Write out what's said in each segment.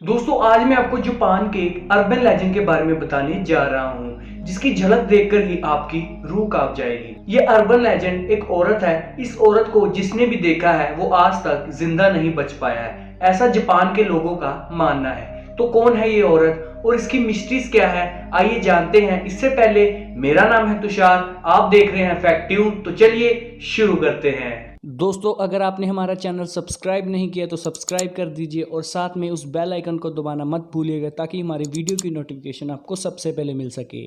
दोस्तों आज मैं आपको जापान के एक अर्बन लेजेंड के बारे में बताने जा रहा हूँ जिसकी झलक देखकर ही आपकी रूह कांप जाएगी। ये अर्बन लेजेंड एक औरत है। इस औरत को जिसने भी देखा है वो आज तक जिंदा नहीं बच पाया है, ऐसा जापान के लोगों का मानना है। तो कौन है ये औरत और इसकी मिस्ट्रीज क्या है, आइए जानते हैं। इससे पहले मेरा नाम है तुषार, आप देख रहे हैं फैक्ट ट्यूब। तो चलिए शुरू करते हैं। दोस्तों अगर आपने हमारा चैनल सब्सक्राइब नहीं किया तो सब्सक्राइब कर दीजिए और साथ में उस बेल आइकन को दबाना मत भूलिएगा ताकि हमारी वीडियो की नोटिफिकेशन आपको सबसे पहले मिल सके।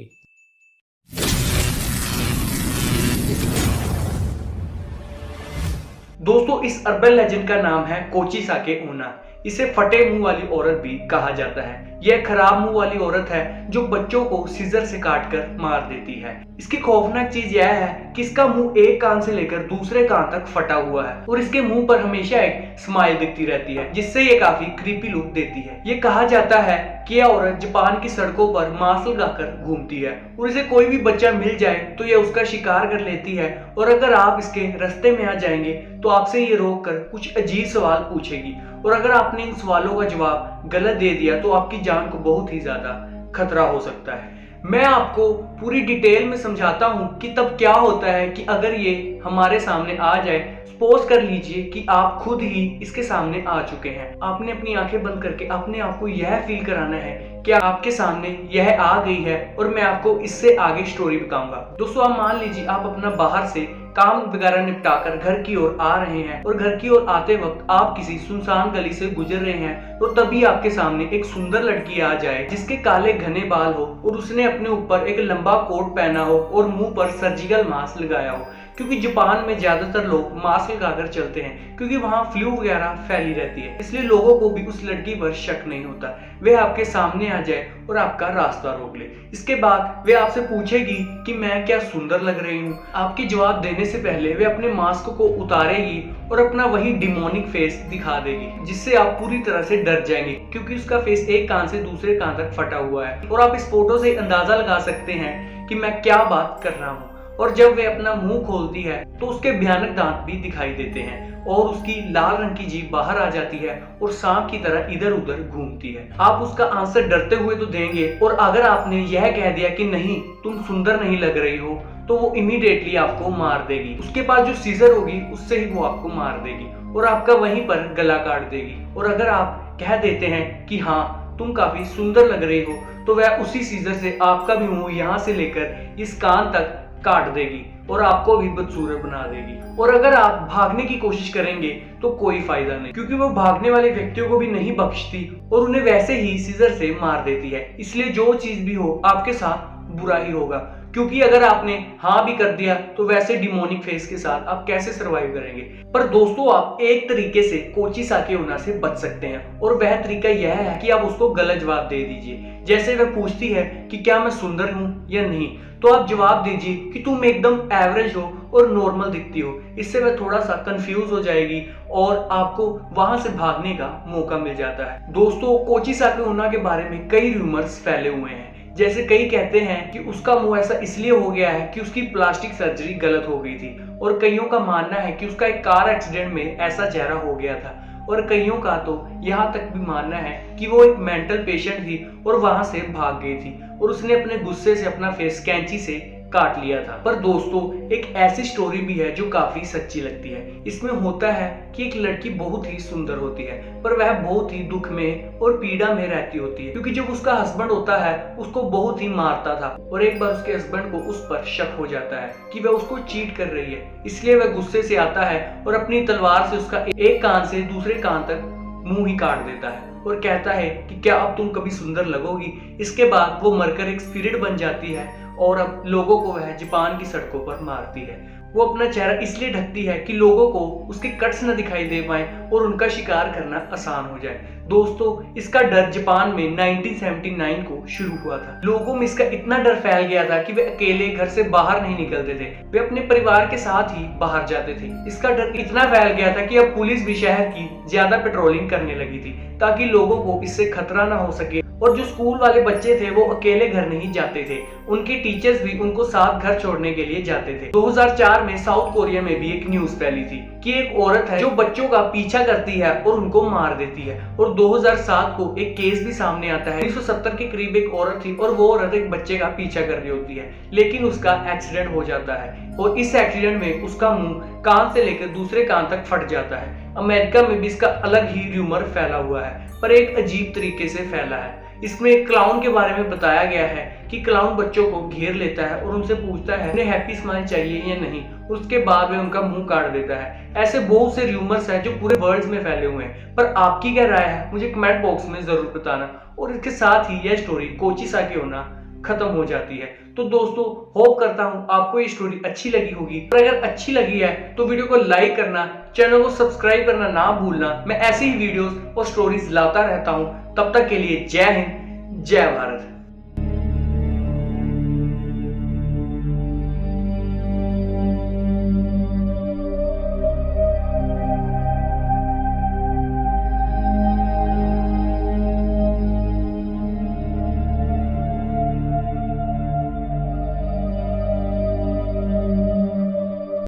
दोस्तों इस अर्बन लेजेंड का नाम है कोची साके ओना। इसे फटे मुंह वाली औरत भी कहा जाता है। यह खराब मुंह वाली औरत है जो बच्चों को सीजर से काटकर मार देती है। इसकी खौफनाक चीज यह है कि इसका मुंह एक कान से लेकर दूसरे कान तक फटा हुआ है और इसके मुंह पर हमेशा एक स्माइल दिखती रहती है जिससे ये काफी क्रीपी लुक देती है। ये कहा जाता है कि यह औरत जापान की सड़कों पर मास्क लगाकर घूमती है और इसे कोई भी बच्चा मिल जाए तो यह उसका शिकार कर लेती है। और अगर आप इसके रास्ते में आ जाएंगे तो आपसे ये रोक कर कुछ अजीब सवाल पूछेगी और अगर आपने इन सवालों का जवाब गलत दे दिया तो आपकी जान को बहुत ही ज्यादा खतरा हो सकता है। मैं आपको पूरी डिटेल में समझाता हूं कि तब क्या होता है कि अगर ये हमारे सामने आ जाए। सपोज कर लीजिए कि आप खुद ही इसके सामने आ चुके हैं। आपने अपनी आंखें बंद करके अपने आप को यह फील कराना है कि आपके सामने यह आ गई है और मैं आपको इससे आगे स्टोरी बताऊंगा। दोस्तों आप मान लीजिए आप अपना बाहर से काम वगैरह निपटाकर घर की ओर आ रहे हैं और घर की ओर आते वक्त आप किसी सुनसान गली से गुजर रहे हैं और तभी आपके सामने एक सुंदर लड़की आ जाए जिसके काले घने बाल हो और उसने अपने ऊपर एक लंबा कोट पहना हो और मुंह पर सर्जिकल मास्क लगाया हो, क्योंकि जापान में ज्यादातर लोग मास्क लगाकर चलते हैं क्योंकि वहां फ्लू वगैरह फैली रहती है। इसलिए लोगों को भी उस लड़की पर शक नहीं होता। वे आपके सामने आ जाए और आपका रास्ता रोक ले। इसके बाद वे आपसे पूछेगी कि मैं क्या सुंदर लग रही हूँ। आपके जवाब देने से पहले वे अपने मास्क को उतारेगी और अपना वही डिमोनिक फेस दिखा देगी जिससे आप पूरी तरह से डर जाएंगे क्योंकि उसका फेस एक कान से दूसरे कान तक फटा हुआ है। और आप इस फोटो से अंदाजा लगा सकते हैं कि मैं क्या बात कर रहा हूँ। और जब वे अपना मुंह खोलती है तो उसके भयानक दांत भी दिखाई देते हैं और उसकी लाल रंग की जीभ बाहर आ जाती है और सांप की तरह इधर उधर घूमती है। आप उसका आंसर डरते हुए तो देंगे और अगर आपने यह कह दिया कि नहीं तुम सुंदर नहीं लग रही हो तो वो इमीडिएटली आपको मार देगी। उसके पास जो सीजर होगी उससे ही वो आपको मार देगी और आपका वहीं पर गला काट देगी। और अगर आप कह देते हैं कि हाँ तुम काफी सुंदर लग रही हो तो वह उसी सीजर से आपका भी मुंह यहाँ से लेकर इस कान तक काट देगी और आपको भी बदसूरत बना देगी। और अगर आप भागने की कोशिश करेंगे तो कोई फायदा नहीं क्योंकि वो भागने वाले व्यक्तियों को भी नहीं बख्शती और उन्हें वैसे ही सीजर से मार देती है। इसलिए जो चीज भी हो आपके साथ बुरा ही होगा, क्योंकि अगर आपने हाँ भी कर दिया तो वैसे डिमोनिक फेस के साथ आप कैसे सरवाइव करेंगे। पर दोस्तों आप एक तरीके से कोची साके ओना से बच सकते हैं और वह तरीका यह है कि आप उसको गलत जवाब दे दीजिए। जैसे वह पूछती है कि क्या मैं सुंदर हूँ या नहीं तो आप जवाब दीजिए कि तुम एकदम एवरेज हो और नॉर्मल दिखती हो। इससे वह थोड़ा सा कंफ्यूज हो जाएगी और आपको वहां से भागने का मौका मिल जाता है। दोस्तों कोची साके ओना के बारे में कई रूमर्स फैले हुए हैं। जैसे कई कहते हैं कि उसका मुंह ऐसा इसलिए हो गया है कि उसकी प्लास्टिक सर्जरी गलत हो गई थी और कईयों का मानना है कि उसका एक कार एक्सीडेंट में ऐसा चेहरा हो गया था और कईयों का तो यहाँ तक भी मानना है कि वो एक मेंटल पेशेंट थी और वहां से भाग गई थी और उसने अपने गुस्से से अपना फेस कैंची से काट लिया था। पर दोस्तों एक ऐसी स्टोरी भी है जो काफी सच्ची लगती है। इसमें होता है कि एक लड़की बहुत ही सुंदर होती है पर वह बहुत ही दुख में और पीड़ा में रहती होती है क्योंकि जब उसका हस्बैंड होता है उसको बहुत ही मारता था और एक बार उसके हस्बैंड को उस पर शक हो जाता है कि वह उसको चीट कर रही है। इसलिए वह गुस्से से आता है और अपनी तलवार से उसका एक कान से दूसरे कान तक मुंह ही काट देता है और कहता है कि क्या अब तुम कभी सुंदर लगोगी। इसके बाद वो मरकर एक स्पिरिट बन जाती है और अब लोगों को वह जापान की सड़कों पर मारती है। वो अपना चेहरा इसलिए ढकती है कि लोगों को उसके कट्स न दिखाई दे पाए और उनका शिकार करना आसान हो जाए। दोस्तों इसका डर जापान में 1979 को शुरू हुआ था। लोगों में इसका इतना डर फैल गया था कि वे अकेले घर से बाहर नहीं निकलते थे, वे अपने परिवार के साथ ही बाहर जाते थे। इसका डर इतना फैल गया था कि अब पुलिस भी शहर की ज्यादा पेट्रोलिंग करने लगी थी ताकि लोगों को इससे खतरा ना हो सके और जो स्कूल वाले बच्चे थे वो अकेले घर नहीं जाते थे, उनके टीचर्स भी उनको साथ घर छोड़ने के लिए जाते थे। 2004 में साउथ कोरिया में भी एक न्यूज फैली थी कि एक औरत है जो बच्चों का पीछा करती है और उनको मार देती है। और 2007 को एक केस भी सामने आता है। 1970 के करीब एक औरत थी और वो औरत एक बच्चे का पीछा कर रही होती है, लेकिन उसका एक्सीडेंट हो जाता है और इस एक्सीडेंट में उसका मुंह कान से लेकर दूसरे कान तक फट जाता है। अमेरिका में भी इसका अलग ही र्यूमर फैला हुआ है, पर एक अजीब तरीके से फैला है। इसमें एक क्लाउन के बारे में बताया गया है कि क्लाउन बच्चों को घेर लेता है और उनसे पूछता है उन्हें हैप्पी स्माइल चाहिए या नहीं, उसके बाद में उनका मुंह काट देता है। ऐसे बहुत से र्यूमर्स हैं जो पूरे वर्ल्ड में फैले हुए हैं, पर आपकी क्या राय है मुझे कमेंट बॉक्स में जरूर बताना। और इसके साथ ही यह स्टोरी कोची साके ओना खत्म हो जाती है। तो दोस्तों, होप करता हूं आपको ये स्टोरी अच्छी लगी होगी। पर अगर अच्छी लगी है तो वीडियो को लाइक करना, चैनल को सब्सक्राइब करना ना भूलना। मैं ऐसी ही वीडियोस और स्टोरीज लाता रहता हूं। तब तक के लिए जय हिंद, जय भारत।